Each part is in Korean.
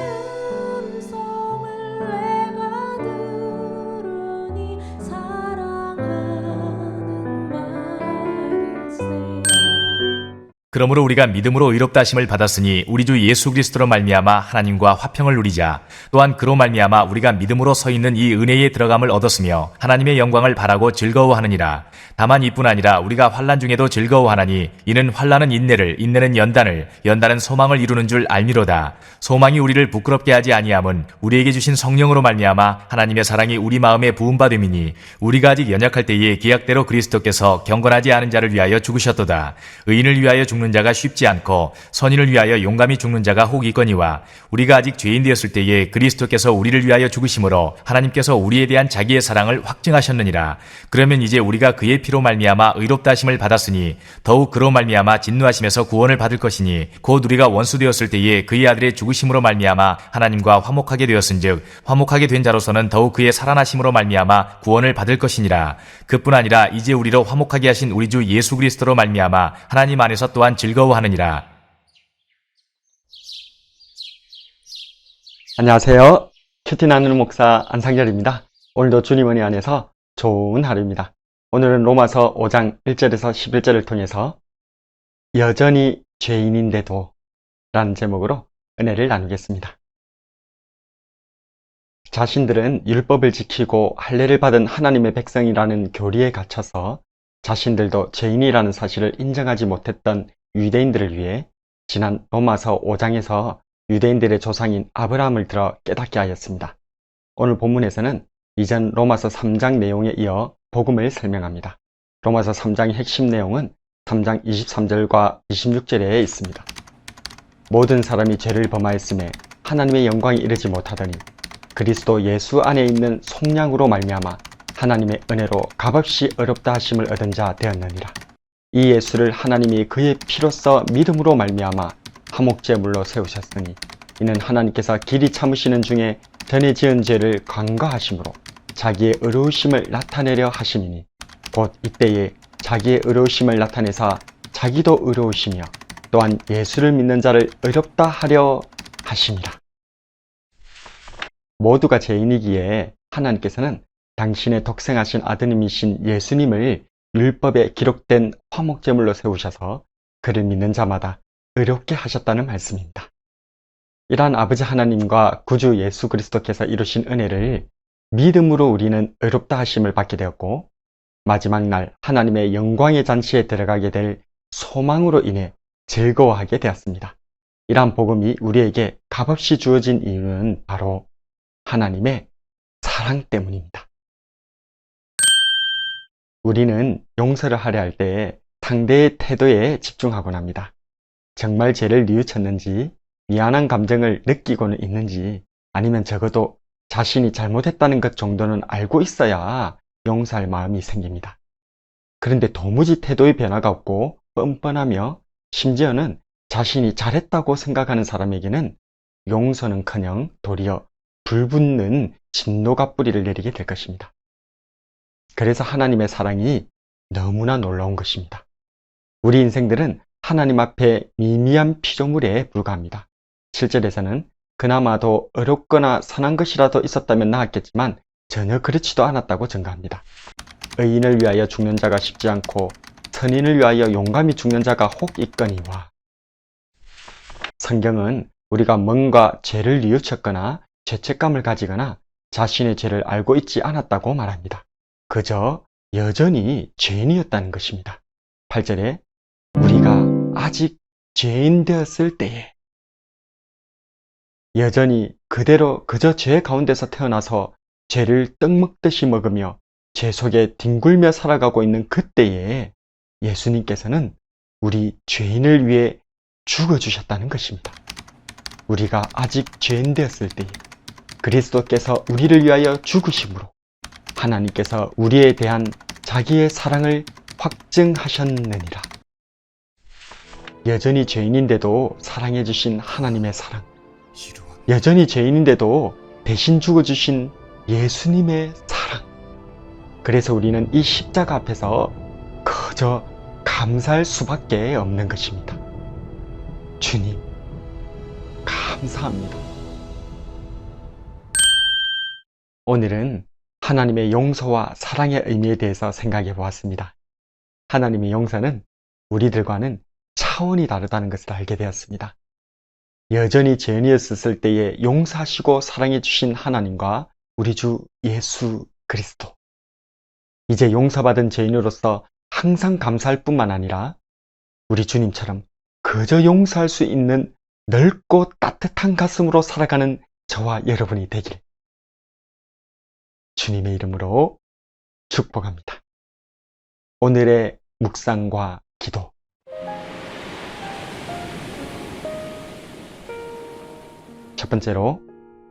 음성을 내가 들으니 사랑하는 말일세. 그러므로 우리가 믿음으로 의롭다 하심을 받았으니 우리 주 예수 그리스도로 말미암아 하나님과 화평을 누리자. 또한 그로 말미암아 우리가 믿음으로 서 있는 이 은혜에 들어감을 얻었으며 하나님의 영광을 바라고 즐거워하느니라. 다만 이뿐 아니라 우리가 환난 중에도 즐거워하나니 이는 환난은 인내를, 인내는 연단을, 연단은 소망을 이루는 줄 알미로다. 소망이 우리를 부끄럽게 하지 아니함은 우리에게 주신 성령으로 말미암아 하나님의 사랑이 우리 마음에 부음받음이니 우리가 아직 연약할 때에 기약대로 그리스도께서 경건하지 않은 자를 위하여 죽으셨도다. 의인을 위하여 죽는 자가 쉽지 않고 선인을 위하여 용감히 죽는 자가 혹 있거니와 우리가 아직 죄인 되었을 때에 그리스도께서 우리를 위하여 죽으심으로 하나님께서 우리에 대한 자기의 사랑을 확증하셨느니라. 그러면 이제 우리가 그의 피로 말미암아 의롭다 하심을 받았으니 더욱 그로 말미암아 진노하심에서 구원을 받을 것이니 곧 우리가 원수 되었을 때에 그의 아들의 죽으심으로 말미암아 하나님과 화목하게 되었은즉 화목하게 된 자로서는 더욱 그의 살아나심으로 말미암아 구원을 받을 것이니라. 그뿐 아니라 이제 우리로 화목하게 하신 우리 주 예수 그리스도로 말미암아 하나님 안에서 또한 즐거워하느니라. 안녕하세요. 큐티 나누는 목사 안상열입니다. 오늘도 주님 은혜 안에서 좋은 하루입니다. 오늘은 로마서 5장 1절에서 11절을 통해서 여전히 죄인인데도 라는 제목으로 은혜를 나누겠습니다. 자신들은 율법을 지키고 할례를 받은 하나님의 백성이라는 교리에 갇혀서 자신들도 죄인이라는 사실을 인정하지 못했던 유대인들을 위해 지난 로마서 5장에서 유대인들의 조상인 아브라함을 들어 깨닫게 하였습니다. 오늘 본문에서는 이전 로마서 3장 내용에 이어 복음을 설명합니다. 로마서 3장의 핵심 내용은 3장 23절과 26절에 있습니다. 모든 사람이 죄를 범하였음에 하나님의 영광이 이르지 못하더니 그리스도 예수 안에 있는 속량으로 말미암아 하나님의 은혜로 값없이 의롭다 하심을 얻은 자 되었느니라. 이 예수를 하나님이 그의 피로써 믿음으로 말미암아 화목제물로 세우셨으니 이는 하나님께서 길이 참으시는 중에 전에 지은 죄를 간과하심으로 자기의 의로우심을 나타내려 하심이니 곧 이때에 자기의 의로우심을 나타내사 자기도 의로우시며 또한 예수를 믿는 자를 의롭다 하려 하심이라. 모두가 죄인이기에 하나님께서는 당신의 독생하신 아드님이신 예수님을 율법에 기록된 화목제물로 세우셔서 그를 믿는 자마다 의롭게 하셨다는 말씀입니다. 이러한 아버지 하나님과 구주 예수 그리스도께서 이루신 은혜를 믿음으로 우리는 의롭다 하심을 받게 되었고 마지막 날 하나님의 영광의 잔치에 들어가게 될 소망으로 인해 즐거워하게 되었습니다. 이러한 복음이 우리에게 값없이 주어진 이유는 바로 하나님의 사랑 때문입니다. 우리는 용서를 하려 할 때 상대의 태도에 집중하곤 합니다. 정말 죄를 뉘우쳤는지 미안한 감정을 느끼고는 있는지 아니면 적어도 자신이 잘못했다는 것 정도는 알고 있어야 용서할 마음이 생깁니다. 그런데 도무지 태도의 변화가 없고 뻔뻔하며 심지어는 자신이 잘했다고 생각하는 사람에게는 용서는커녕 도리어 불붙는 진노가 뿌리를 내리게 될 것입니다. 그래서 하나님의 사랑이 너무나 놀라운 것입니다. 우리 인생들은 하나님 앞에 미미한 피조물에 불과합니다. 7절에서는 그나마도 어렵거나 선한 것이라도 있었다면 나았겠지만 전혀 그렇지도 않았다고 증가합니다. 의인을 위하여 죽는 자가 쉽지 않고 선인을 위하여 용감히 죽는 자가 혹 있거니와. 성경은 우리가 뭔가 죄를 뉘우쳤거나 죄책감을 가지거나 자신의 죄를 알고 있지 않았다고 말합니다. 그저 여전히 죄인이었다는 것입니다. 8절에 우리가 아직 죄인 되었을 때에 여전히 그대로 그저 죄 가운데서 태어나서 죄를 떡먹듯이 먹으며 죄 속에 뒹굴며 살아가고 있는 그때에 예수님께서는 우리 죄인을 위해 죽어주셨다는 것입니다. 우리가 아직 죄인 되었을 때에 그리스도께서 우리를 위하여 죽으심으로 하나님께서 우리에 대한 자기의 사랑을 확증하셨느니라. 여전히 죄인인데도 사랑해 주신 하나님의 사랑, 여전히 죄인인데도 대신 죽어주신 예수님의 사랑. 그래서 우리는 이 십자가 앞에서 그저 감사할 수밖에 없는 것입니다. 주님, 감사합니다. 오늘은 하나님의 용서와 사랑의 의미에 대해서 생각해 보았습니다. 하나님의 용서는 우리들과는 차원이 다르다는 것을 알게 되었습니다. 여전히 죄인이었을 때에 용서하시고 사랑해 주신 하나님과 우리 주 예수 그리스도. 이제 용서받은 죄인으로서 항상 감사할 뿐만 아니라 우리 주님처럼 그저 용서할 수 있는 넓고 따뜻한 가슴으로 살아가는 저와 여러분이 되길 주님의 이름으로 축복합니다. 오늘의 묵상과 기도. 첫 번째로,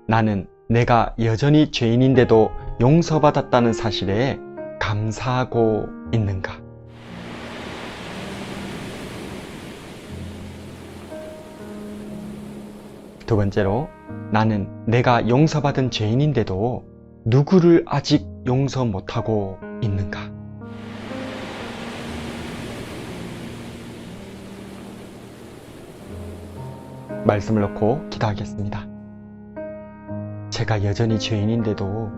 나는 내가 여전히 죄인인데도 용서받았다는 사실에 감사하고 있는가? 두 번째로, 나는 내가 용서받은 죄인인데도 누구를 아직 용서 못하고 있는가? 말씀을 놓고 기도하겠습니다. 제가 여전히 죄인인데도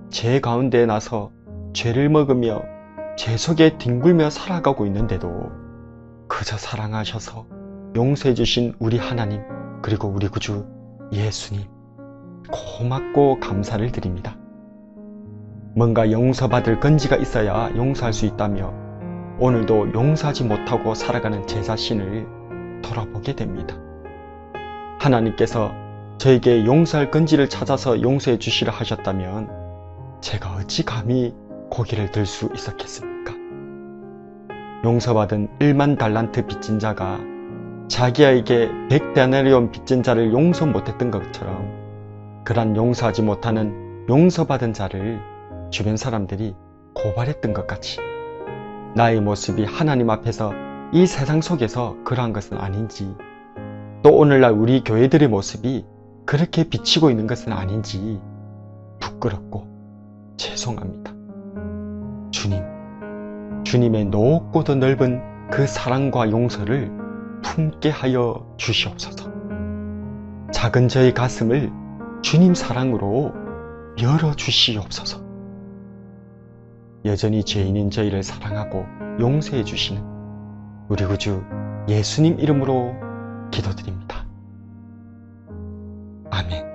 죄 가운데 나서 죄를 먹으며 죄 속에 뒹굴며 살아가고 있는데도 그저 사랑하셔서 용서해 주신 우리 하나님, 그리고 우리 구주 예수님, 고맙고 감사를 드립니다. 뭔가 용서받을 건지가 있어야 용서할 수 있다며 오늘도 용서하지 못하고 살아가는 제 자신을 돌아보게 됩니다. 하나님께서 저에게 용서할 건지를 찾아서 용서해 주시라 하셨다면 제가 어찌 감히 고개를 들 수 있었겠습니까? 용서받은 1만 달란트 빚진 자가 자기에게 100데나리온 빚진 자를 용서 못했던 것처럼 그런 용서하지 못하는 용서받은 자를 주변 사람들이 고발했던 것 같이 나의 모습이 하나님 앞에서 이 세상 속에서 그러한 것은 아닌지, 또 오늘날 우리 교회들의 모습이 그렇게 비치고 있는 것은 아닌지 부끄럽고 죄송합니다. 주님의 높고도 넓은 그 사랑과 용서를 품게 하여 주시옵소서. 작은 저의 가슴을 주님 사랑으로 열어주시옵소서. 여전히 죄인인 저희를 사랑하고 용서해 주시는 우리 구주 예수님 이름으로 기도드립니다. 아멘.